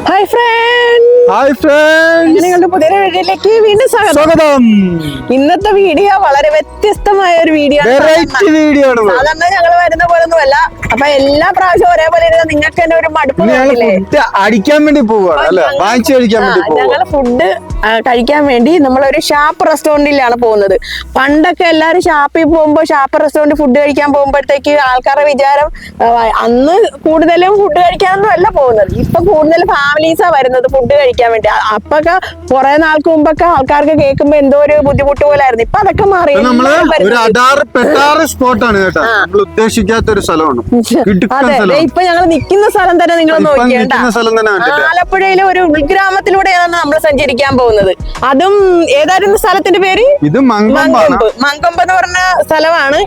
Hi friends, നിങ്ങളുടെ പുതിയ വീഡിയോയിലേക്ക് വീണ്ടും സ്വാഗതം. ഇന്നത്തെ വീഡിയോ വളരെ വ്യത്യസ്തമായ ഒരു വീഡിയോ ആണ്. സാധാരണ ഞങ്ങൾ വരുന്ന പോലെ ഒന്നുമല്ല. അപ്പൊ എല്ലാ പ്രാവശ്യവും ഒരേപോലെ ഇരുന്ന് നിങ്ങൾക്ക് തന്നെ ഒരു മടുപ്പ് അടിക്കാൻ വേണ്ടി പോവാണ്. ഞങ്ങൾ ഫുഡ് കഴിക്കാൻ വേണ്ടി നമ്മളൊരു ഷാപ്പ് റെസ്റ്റോറന്റിലാണ് പോകുന്നത്. പണ്ടൊക്കെ എല്ലാരും ഷാപ്പിൽ പോകുമ്പോ ഷാപ്പ് റെസ്റ്റോറന്റ് ഫുഡ് കഴിക്കാൻ പോകുമ്പോഴത്തേക്ക് ആൾക്കാരുടെ വിചാരം അന്ന് കൂടുതലും ഫുഡ് കഴിക്കാനൊന്നും അല്ല പോകുന്നത്. ഇപ്പൊ കൂടുതൽ ഫാമിലീസാ വരുന്നത് ഫുഡ് കഴിക്കാൻ വേണ്ടി. അപ്പൊക്കെ കുറെ നാൾക്ക് മുമ്പൊക്കെ ആൾക്കാർക്ക് കേൾക്കുമ്പോ എന്തോ ഒരു ബുദ്ധിമുട്ട് പോലായിരുന്നു. ഇപ്പൊ അതൊക്കെ മാറി. ഉദ്ദേശിക്കാത്തൊരു സ്ഥലമാണ്. അതെ, ഇപ്പൊ ഞങ്ങൾ നിൽക്കുന്ന സ്ഥലം തന്നെ നിങ്ങൾ നോക്കിയേണ്ട. ആലപ്പുഴയിലെ ഒരു ഉൾഗ്രാമത്തിലൂടെയാണ് നമ്മൾ സഞ്ചരിക്കാൻ പോകുന്നത്. അതും ഏതായിരുന്നു സ്ഥലത്തിന്റെ പേര്? ഇത് മങ്കൊമ്പ് എന്ന് പറഞ്ഞ സ്ഥലമാണ്.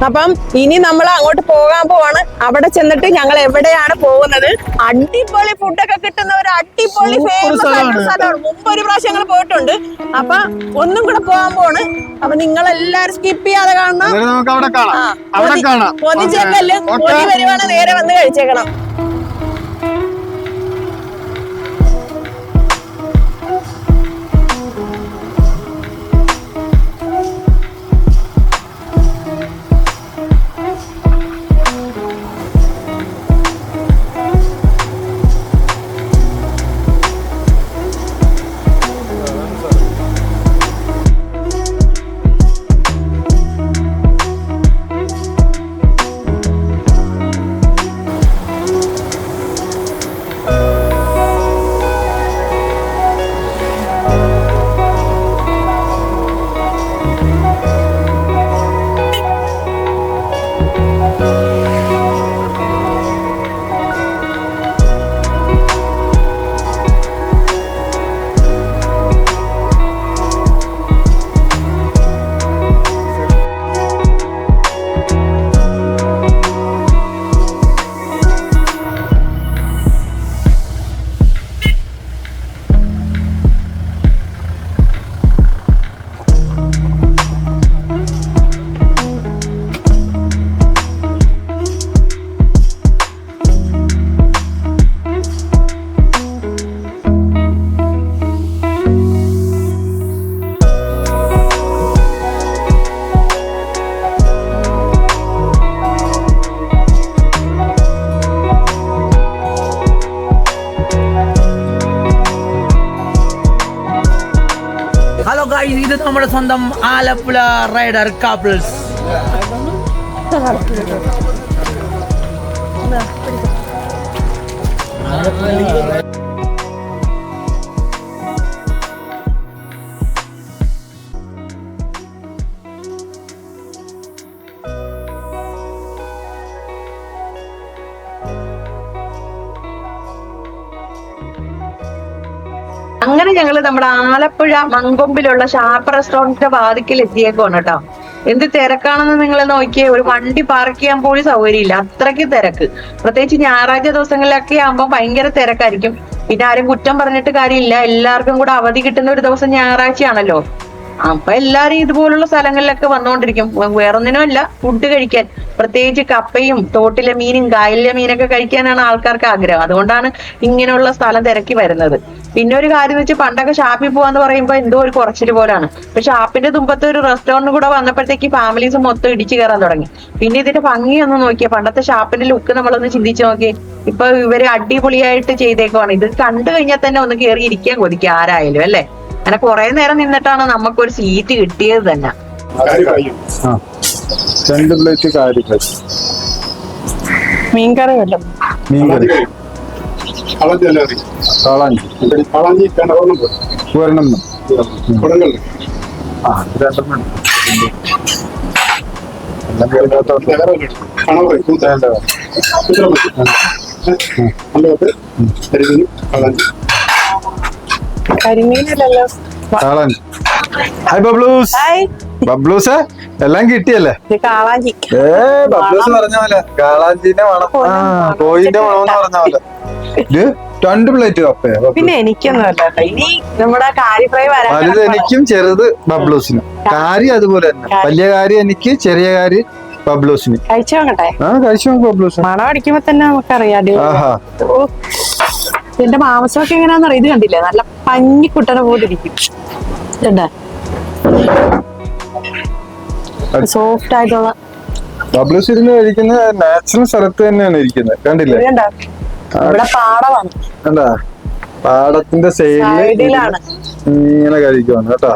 അപ്പം ഇനി നമ്മൾ അങ്ങോട്ട് പോകാൻ പോവാണ്. അവിടെ ചെന്നിട്ട് ഞങ്ങൾ എവിടെയാണ് പോകുന്നത്, അടിപൊളി ഫുഡൊക്കെ കിട്ടുന്ന ഒരു അടിപൊളി ഫേമസ് ആയിട്ടുള്ള സ്ഥലമാണ്. മുമ്പ് ഒരു പ്രാവശ്യം ഞങ്ങൾ പോയിട്ടുണ്ട്. അപ്പൊ ഒന്നും കൂടെ പോകാൻ പോവാണ്. അപ്പൊ നിങ്ങൾ എല്ലാരും സ്കിപ്പ് ചെയ്യാതെ കാണണം. പൊതിച്ചേക്കല്ല് പൊതി വരുവാണ്, നേരെ വന്ന് കഴിച്ചേക്കണം. ഇത് നമ്മുടെ സ്വന്തം ആലപ്പുഴ റൈഡർ കപ്പിൾസ്. അങ്ങനെ ഞങ്ങള് നമ്മുടെ ആലപ്പുഴ മങ്കൊമ്പിലുള്ള ഷാപ്പ് റെസ്റ്റോറന്റിന്റെ വാതിക്കൽ എത്തിയേക്കാണ് കേട്ടോ. എന്ത് തിരക്കാണെന്ന് നിങ്ങൾ നോക്കിയേ. ഒരു വണ്ടി പാർക്ക് ചെയ്യാൻ പോലും സൗകര്യമില്ല, അത്രയ്ക്ക് തിരക്ക്. പ്രത്യേകിച്ച് ഞായറാഴ്ച ദിവസങ്ങളിലൊക്കെ ആകുമ്പോൾ ഭയങ്കര തിരക്കായിരിക്കും. പിന്നെ ആരും കുറ്റം പറഞ്ഞിട്ട് കാര്യമില്ല, എല്ലാവർക്കും കൂടെ അവധി കിട്ടുന്ന ഒരു ദിവസം ഞായറാഴ്ചയാണല്ലോ. അപ്പൊ എല്ലാരും ഇതുപോലുള്ള സ്ഥലങ്ങളിലൊക്കെ വന്നുകൊണ്ടിരിക്കും. വേറൊന്നിനുമല്ല, ഫുഡ് കഴിക്കാൻ. പ്രത്യേകിച്ച് കപ്പയും തോട്ടിലെ മീനും കായലിലെ മീനൊക്കെ കഴിക്കാനാണ് ആൾക്കാർക്ക് ആഗ്രഹം. അതുകൊണ്ടാണ് ഇങ്ങനെയുള്ള സ്ഥലം തിരക്കി വരുന്നത്. പിന്നെ ഒരു കാര്യം വെച്ച്, പണ്ടൊക്കെ ഷാപ്പിൽ പോവാന്ന് പറയുമ്പോ എന്തോ ഒരു കുറച്ചില് പോലാണ്. പക്ഷെ ഷാപ്പിന്റെ തുമ്പത്ത് ഒരു റെസ്റ്റോറന്റ് കൂടെ വന്നപ്പോഴത്തേക്ക് ഫാമിലീസ് മൊത്തം ഇടിച്ചു കയറാൻ തുടങ്ങി. പിന്നെ ഇതിന്റെ ഭംഗി ഒന്ന് നോക്കിയേ, പണ്ടത്തെ ഷാപ്പിന്റെ ലുക്ക് നമ്മളൊന്ന് ചിന്തിച്ചു നോക്കിയേ. ഇപ്പൊ ഇവര് അടിപൊളിയായിട്ട് ചെയ്തേക്കുവാണ്. ഇത് കണ്ടു കഴിഞ്ഞാൽ തന്നെ ഒന്ന് കയറി ഇരിക്കാൻ കൊതിക്കുക ആരായാലും, അല്ലെ? അങ്ങനെ കുറെ നേരം നിന്നിട്ടാണ് നമുക്കൊരു സീറ്റ് കിട്ടിയത് തന്നെ. 2 പ്ലേറ്റ് മീൻകറി വല്ല മീൻകറി കരിമീനല്ലോ. ഹായ് ബബ്ലൂസ്. ബബ്ലൂസ് എല്ലാം കിട്ടിയല്ലേ? കാളാഞ്ചി. ബബ്ലൂസ് പറഞ്ഞ പോലെ കാളാഞ്ചിന്റെ മണം, കോഴിന്റെ മണം എന്ന് പറഞ്ഞ പോലെ. 2 പ്ലേറ്റ് കപ്പയോ? പിന്നെ എനിക്കൊന്നും ഇനി നമ്മുടെ കാരി ഫ്രൈ വലുത് എനിക്കും ചെറുത് ബബ്ലൂസിനും. കാരി അതുപോലെ തന്നെ, വലിയ കാരി എനിക്ക്, ചെറിയ കാരി ബബ്ലൂസിന്. കഴിച്ചു നോക്കട്ടെ? കഴിച്ചു നോക്ക് ബബ്ലൂസ്. മണം അടിക്കുമ്പോ തന്നെ നമുക്കറിയാം. ഇതിന്റെ മാംസമൊക്കെ എങ്ങനെയാണെന്നറിയാം. ഇത് കണ്ടില്ലേ, നല്ല പഞ്ഞിക്കുട്ടനെ പോലെ ഇരിക്കും. ഇതുണ്ടോ, സോഫ്റ്റ് ആയിട്ടുള്ള. ബബ്ലൂസ് ഇരുന്ന് കഴിക്കുന്ന നാച്ചുറൽ സ്ഥലത്ത് തന്നെയാണ് ഇരിക്കുന്നത്, കണ്ടില്ലേ? കണ്ടോ, ഇവിടെ പാടമാണ്. കണ്ടാ, പാടത്തിന്റെ സൈഡിലാണ് ഇങ്ങനെ കഴിക്കുവാണ് കേട്ടോ.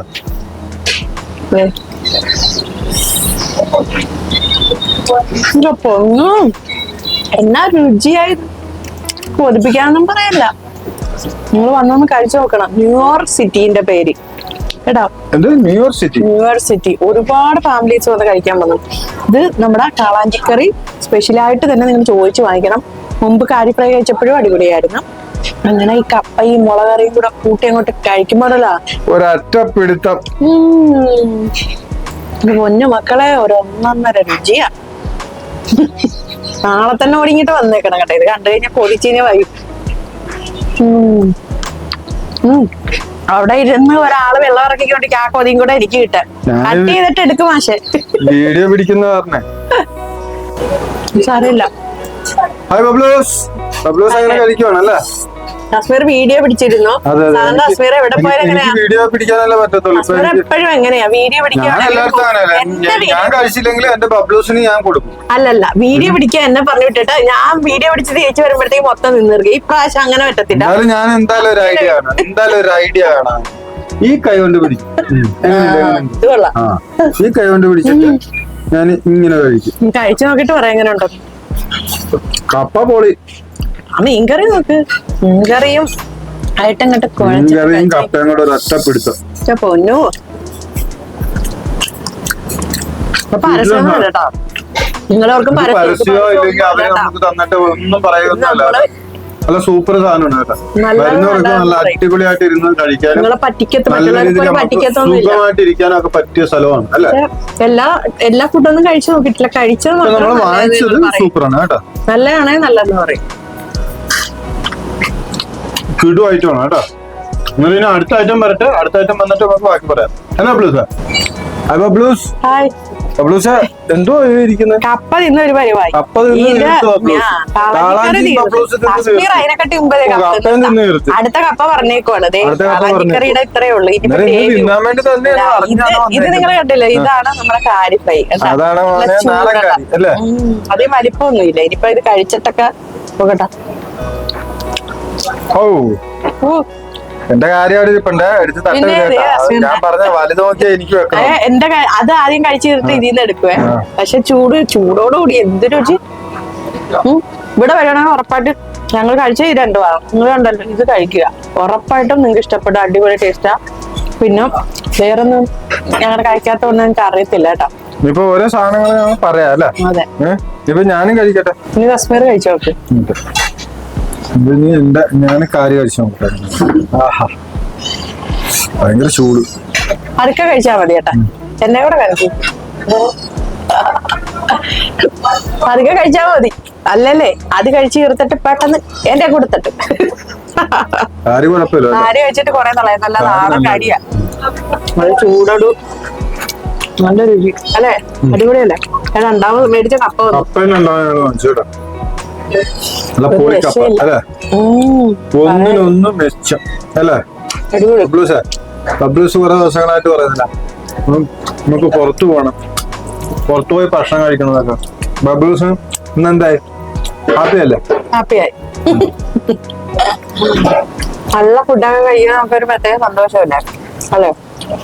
പൊങ്ങും എന്നാ രുചിയായി, കൊതിപ്പിക്കാനൊന്നും പറയല്ല. നിങ്ങൾ വന്നൊന്ന് കഴിച്ചു നോക്കണം. ന്യൂയോർക്ക് സിറ്റിന്റെ പേര് കേട്ടോ, ന്യൂയോർക്ക് സിറ്റി. ഒരുപാട് ഫാമിലീസ് വന്ന് കഴിക്കാൻ വന്നു. ഇത് നമ്മുടെ കാളാഞ്ചിക്കറി സ്പെഷ്യലായിട്ട് തന്നെ നിങ്ങൾ ചോദിച്ചു വാങ്ങിക്കണം. മുമ്പ് കാരി ഫ്രൈ കഴിച്ചപ്പോഴും അടിപൊളിയായിരുന്നു. അങ്ങനെ ഈ കപ്പയും മുളകറിയും കൂടെ കൂട്ടി അങ്ങോട്ട് കഴിക്കുമ്പോഴല്ല ഒരൊറ്റ പിടുത്തം. പൊന്നു മക്കളെ, ഒരൊന്നൊന്നര രുചിയാ. നാളെ തന്നെ ഒടുങ്ങിട്ട് വന്നേക്കണം കേട്ടോ. ഇത് കണ്ടു കഴിഞ്ഞാൽ പൊതിച്ചിന് വൈകും. അവിടെ ഇരുന്ന് ഒരാള് വെള്ളം ഇറക്കിക്കൊണ്ട് ആ കൊതിയും കൂടെ എനിക്ക് കിട്ടാൻ കട്ട് ചെയ്തിട്ട് എടുക്കും. മാഷെ വീഡിയോ പിടിക്കുന്ന പറഞ്ഞേ സാരമില്ല. ഹായ് ബബ്ലൂസ്. ബബ്ലൂസ് അങ്ങനെ കഴിക്കുവാണല്ലേ? അസ്മീർ വീഡിയോ പിടിച്ചിരുന്നു. സാറിന്റെ അസ്മീർ എവിടെ പോയാലും എങ്ങനെയാ വീഡിയോ പിടിക്കാനല്ലേ പറ്റത്തുള്ളൂ. അസ്മീർ എപ്പോഴും എങ്ങനെയാ വീഡിയോ പിടിക്കാൻ? ഞാൻ കഴിച്ചില്ലെങ്കിൽ എന്റെ ബബ്ലൂസിന് ഞാൻ കൊടുക്കും. അല്ലല്ല, വീഡിയോ പിടിക്കാൻ എന്നെ പറഞ്ഞു വിട്ടിട്ട് ഞാൻ വീഡിയോ പിടിച്ച് തിരിച്ചു വരുമ്പോഴത്തേക്ക് മൊത്തം നിന്നിരിക്കും. ഇപ്രാവശ്യം അങ്ങനെ പറ്റത്തില്ല. ഞാൻ എന്തായാലും ഒരു ഐഡിയ കാണാം. ഈ കൈ കൊണ്ട് പിടിക്കും. ഇത് കൊള്ളാം. ഈ കൈ കൊണ്ട് പിടിച്ചിട്ട് ഞാൻ ഇങ്ങനെ കഴിക്കും. കഴിച്ചു നോക്കിട്ട് പറയാം എങ്ങനെ ഉണ്ടോ. കപ്പ പൊളി. ആ മീൻകറി നോക്ക്, മീൻകറിയും ആയിട്ടങ്ങോട്ട് മീൻകറിയും കപ്പയും കൂടെ ഒരൊറ്റ പിടുത്തം. പൊന്നു പരസ്യം കേട്ടോ. നിങ്ങളവർക്കും പരസ്യമോ ഇല്ലെങ്കിൽ അവര് നമുക്ക് തന്നിട്ട് ഒന്നും പറയുന്നല്ല. നല്ല സൂപ്പർ സാധനമാണ് കേട്ടോ. വരുന്നവർക്ക് നല്ല അടിപൊളിയായിട്ട് ഇരുന്ന് കഴിക്കാനും സുഖമായിട്ട് ഇരിക്കാനൊക്കെ പറ്റിയ സ്ഥലമാണ് അല്ലെ? എല്ലാ ഫുഡൊന്നും കഴിച്ചു നോക്കിയിട്ടില്ല. കഴിച്ചത് നമ്മൾ വാങ്ങിച്ചത് സൂപ്പറാണ് കേട്ടോ. നല്ലതാണേ നല്ലതെന്ന് പറയും. കിടു ഐറ്റമാണ് കേട്ടോ. നിങ്ങൾ ഇനി അടുത്ത ഐറ്റം വരട്ടെ. അടുത്ത ഐറ്റം വന്നിട്ട് നമുക്ക് ബാക്കി പറയാം. എന്നാ ബ്ലൂസ്? ഹായ് ബബ്ലൂസ്. ഹായ് ബബ്ലൂസ്. എന്തോ ഇരിക്കുന്നത്? കപ്പ തിന്ന ഒരു പരിപാടി. അടുത്ത കപ്പ പറഞ്ഞേക്കുവാണ്. കാളാഞ്ചിക്കറിയുടെ ഇത്രയേ ഉള്ളൂ. ഇത് നിങ്ങൾ കണ്ടില്ല, ഇതാണ് നമ്മുടെ കാരി ഫ്രൈ. അതേ വലിപ്പമൊന്നുമില്ല. ഇനിയിപ്പോ ഇത് കഴിച്ചിട്ടൊക്കെ നോക്കട്ടെ. എന്റെ കാര്യം അവിടെ ഇരിപ്പുണ്ട്. എടുത്ത് തട്ട്. ഞാൻ പറഞ്ഞ വലുത് നോക്കിയാ എനിക്ക് വെക്കണം. എന്റെ അത് ആദ്യം കഴിച്ചു തീർത്ത് ഇതിന്ന് എടുക്കുവേ. പക്ഷെ ചൂടോടുകൂടി എന്ത് രുചി. ഇവിടെ വരികയാണെങ്കിൽ ഉറപ്പായിട്ട് ഞങ്ങൾ കഴിച്ച ഈ രണ്ടു ഭാഗം നിങ്ങൾ കണ്ടല്ലോ, ഇത് കഴിക്കുക. ഉറപ്പായിട്ടും നിങ്ങൾക്ക് ഇഷ്ടപ്പെടും. അടിപൊളി ടേസ്റ്റാ. പിന്നെ വേറൊന്നും ഞങ്ങൾ കഴിക്കാത്തതൊന്നും എനിക്ക് അറിയത്തില്ല കേട്ടോ. ഇപ്പൊ ഓരോ സാധനങ്ങൾ പറയാം അല്ലേ? അതെ. ഇപ്പൊ ഞാനും കഴിക്കട്ടെ. ഇനി കശ്മീർ കഴിച്ചു നോക്ക്. ഞാൻ കാര്യം കഴിച്ചു നോക്കാം. ആഹാ, ഭയങ്കര ചൂട്. അതൊക്കെ കഴിച്ചാ മതി കേട്ടാ. എന്നെ കൂടെ കഴിക്കും. അതൊക്കെ കഴിച്ചാ മതി. അല്ലല്ലേ, അത് കഴിച്ച് തീർത്തിട്ട് പെട്ടെന്ന് എന്റെ കൊടുത്തിട്ട് ആര് കഴിച്ചിട്ട് കൊറേ നളയാ. നല്ല നാടൻ കടിയാ. അത് ചൂടോടു നല്ല രുചി അല്ലേ? അടിപൊളിയല്ലേ? രണ്ടാമത് മേടിച്ച കപ്പ ഒന്നിനൊന്നും മെച്ചം അല്ലേ? ബബ്ലൂസ് കുറെ ദിവസങ്ങളായിട്ട് പറയുന്നില്ല നമുക്ക് പുറത്തു പോകണം, പുറത്തു പോയി ഭക്ഷണം കഴിക്കണം എന്നൊക്കെ. ബബ്ലൂസ് ഇന്നെന്തായി? ഹാപ്പിയല്ലേ? ഹാപ്പിയായി. നല്ല ഫുഡൊക്കെ കഴിക്കാൻ നമുക്കൊരു പ്രത്യേക സന്തോഷമില്ല അല്ലേ?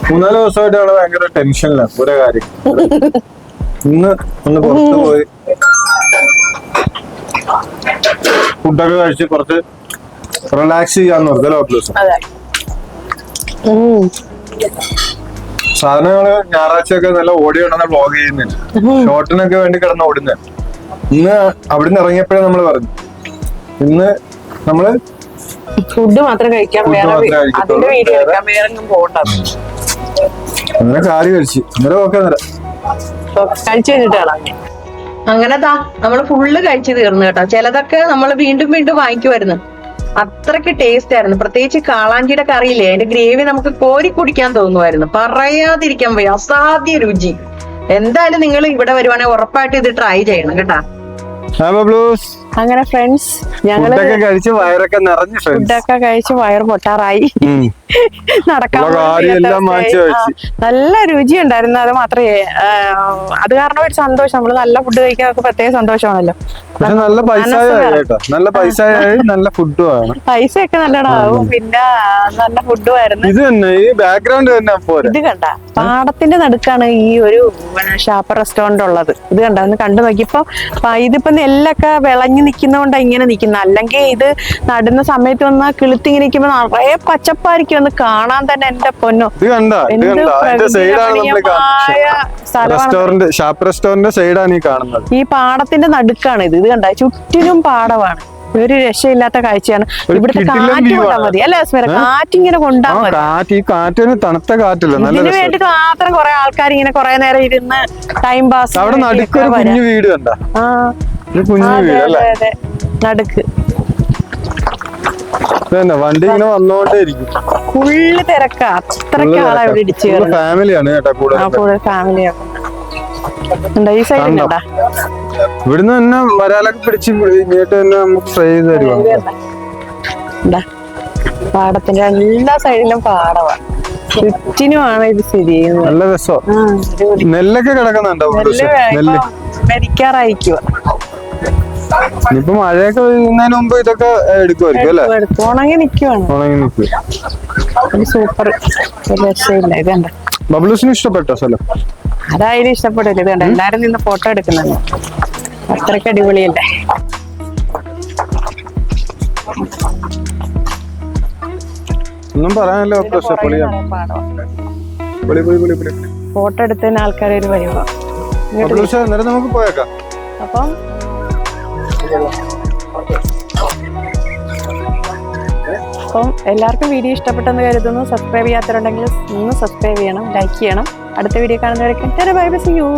3-4 ദിവസമായിട്ട് അവിടെ ഭയങ്കര ടെൻഷനിലാണ് ഓരോ കാര്യം. ഇന്ന് ഒന്ന് പുറത്തു പോയി ഫുഡൊക്കെ കഴിച്ച് കുറച്ച് റിലാക്സ് ചെയ്യാന്ന് പറഞ്ഞല്ലോ ബബ്ലൂസ്. സാധനങ്ങള് ഞായറാഴ്ചയൊക്കെ നല്ല ഓടി കിടന്ന വ്ലോഗ് ചെയ്യുന്നുണ്ട്. ഷോട്ടിനൊക്കെ വേണ്ടി കിടന്ന് ഓടുന്നത്. ഇന്ന് അവിടുന്ന് ഇറങ്ങിയപ്പോഴേ നമ്മള് പറഞ്ഞു ഇന്ന് നമ്മള് ഫുഡ് മാത്രം കഴിക്കാൻ അങ്ങനെ കാര്യം കഴിച്ചു. അന്നേരം ഓക്കെ കഴിച്ചു കഴിഞ്ഞിട്ടാണ് അങ്ങനെതാ നമ്മള് ഫുള്ള് കഴിച്ചു തീർന്നു കേട്ടോ. ചിലതൊക്കെ നമ്മൾ വീണ്ടും വീണ്ടും വാങ്ങിക്കുമായിരുന്നു. അത്രയ്ക്ക് ടേസ്റ്റ് ആയിരുന്നു. പ്രത്യേകിച്ച് കാളാഞ്ചിയുടെ കറിയില്ലേ, അതിന്റെ ഗ്രേവി നമുക്ക് കോരി കുടിക്കാൻ തോന്നുമായിരുന്നു. പറയാതിരിക്കാൻ പോയി, അസാധ്യ രുചി. എന്തായാലും നിങ്ങൾ ഇവിടെ വരുവാണെങ്കിൽ ഉറപ്പായിട്ട് ഇത് ട്രൈ ചെയ്യണം കേട്ടാ. അങ്ങനെ ഫ്രണ്ട്സ് ഞങ്ങള് ഫുഡൊക്കെ കഴിച്ച് വയറൊക്കെ നിറഞ്ഞു ഫ്രണ്ട്സ്. ഫുഡൊക്കെ കഴിച്ച് വയറ് പൊട്ടാറായി. നടക്കാൻ ഉള്ള പോലും കാര്യമെല്ലാം വയ്യാത്ത മാറ്റി അവസ്ഥയായി. വെച്ച്. നല്ല രുചി ഉണ്ടായിരുന്നു. അത് മാത്രമേ അത് കാരണം ഒരു സന്തോഷം. നമ്മള് നല്ല ഫുഡ് കഴിക്കാൻ പ്രത്യേക സന്തോഷമാണല്ലോ. പക്ഷെ നല്ല പൈസ കേട്ടോ, നല്ല പൈസ നല്ല ഫുഡും ആണ്. പൈസയൊക്കെ നല്ലതാവും, പിന്നെ നല്ല ഫുഡും ആയിരുന്നു. ഇത് തന്നെ ഈ ബാക്ക്ഗ്രൗണ്ട് തന്നെ പോരെ. ഇത് കണ്ട പാടത്തിന്റെ നടുക്കാണ് ഈ ഒരു ഷാപ്പ് റെസ്റ്റോറന്റ് ഉള്ളത്. ഇത് കണ്ട ഒന്ന് കണ്ടു നോക്കിയപ്പോ ഇതിപ്പോ നെല്ലൊക്കെ വിളഞ്ഞു നിൽക്കുന്നോണ്ടാ ഇങ്ങനെ നിൽക്കുന്ന. അല്ലെങ്കിൽ ഇത് നടുന്ന സമയത്ത് വന്ന കിളുത്തിങ്ങനെ നിൽക്കുമ്പോ നിറയെ പച്ചപ്പായിരിക്കും. ഒന്ന് കാണാൻ തന്നെ എന്റെ പൊന്നോ. ഇത് കണ്ട ഇത് കണ്ട അതിന്റെ സൈഡാണ് നമ്മൾ റെസ്റ്റോറന്റ്, ഷാപ്പ് റെസ്റ്റോറന്റ് സൈഡാണ് ഈ കാണുന്നത്. ഈ പാടത്തിന്റെ നടുക്കാണ് ഇത്. ഇത് കണ്ട ചുറ്റിനും പാടമാണ്. ഒരു രക്ഷയില്ലാത്ത കാഴ്ചയാണ്. ഇവിടുത്തെ കാറ്റ് കൊണ്ടാ മതി അല്ലെ സ്മിത? കാറ്റിങ്ങനെ കൊണ്ടാ മതി. കാറ്റ്, ഈ കാറ്റിന് തണുത്ത കാറ്റല്ല, നല്ല ഇതിന് വേണ്ടിട്ട് മാത്രം കുറെ ആൾക്കാർ ഇങ്ങനെ കുറെ നേരം ഇരുന്ന് ടൈം പാസ്. അവിടെ നടുക്കൊരു കുഞ്ഞു വീട് കണ്ട, കുഞ്ഞു വീട് അല്ലേ നടുക്ക്. ഇതന്നെ വണ്ടി ഇങ്ങനെ വന്നോണ്ടേ ഇരിക്കും. ഫുള്ള് തിരക്കാ. അത്രയ്ക്ക് ആളാ ഇവിടെ ഇടിച്ചു കയറുന്നത്. ഫാമിലിയാണ് കേട്ടോ കൂടുതൽ ഫാമിലിയാണ്. ഈ സൈഡിൽ കണ്ടാ ഇവിടുന്ന് തന്നെ വരാലൊക്കെ പിടിച്ച് ഇങ്ങോട്ട് തന്നെ നമുക്ക് ഫ്രൈ ചെയ്ത് തരുവാ. പാടത്തിന്റെ എല്ലാ സൈഡിലും പാടവാ. ചുറ്റിനുമാണ് ഇത് സ്ഥിതി ചെയ്യുന്നത്. നല്ല രസം. നെല്ലൊക്കെ കിടക്കുന്നുണ്ടോ? നെല്ല് മരിക്കാറായിക്കുക. ഇനിയിപ്പോ മഴയൊക്കെ വീഴുന്നതിന് മുമ്പ് ഇതൊക്കെ എടുക്കുമായിരിക്കും അല്ലെ? ഉണങ്ങി നിക്കുവാണ്. ഉണങ്ങി നിൽക്കും. സൂപ്പർ, രക്ഷയില്ല. ഇത് കണ്ട ബബ്ലൂസിന് ഇഷ്ടപ്പെട്ടോ സ്ഥലം? അതായാലും ഇഷ്ടപ്പെടില്ല. ഇത് കണ്ട എല്ലാരും നിന്ന് ഫോട്ടോ എടുക്കുന്നുണ്ട്. അത്രയ്ക്ക് അടിപൊളിയല്ലേ. ഒന്നും പറയാനല്ലോ. ഫോട്ടോ എടുത്തതിന് ആൾക്കാർ ഒരു വരുവാ. അന്നേരം നമുക്ക് പോയേക്കാം. അപ്പം എല്ലാവർക്കും വീഡിയോ ഇഷ്ടപ്പെട്ടെന്ന് കരുതുന്നു. സബ്സ്ക്രൈബ് ചെയ്യാത്തവരുണ്ടെങ്കിൽ ഒന്ന് സബ്സ്ക്രൈബ് ചെയ്യണം, ലൈക്ക് ചെയ്യണം. അടുത്ത വീഡിയോ കാണുന്നവരൊക്കെ ബൈ ബൈ, സീ യു.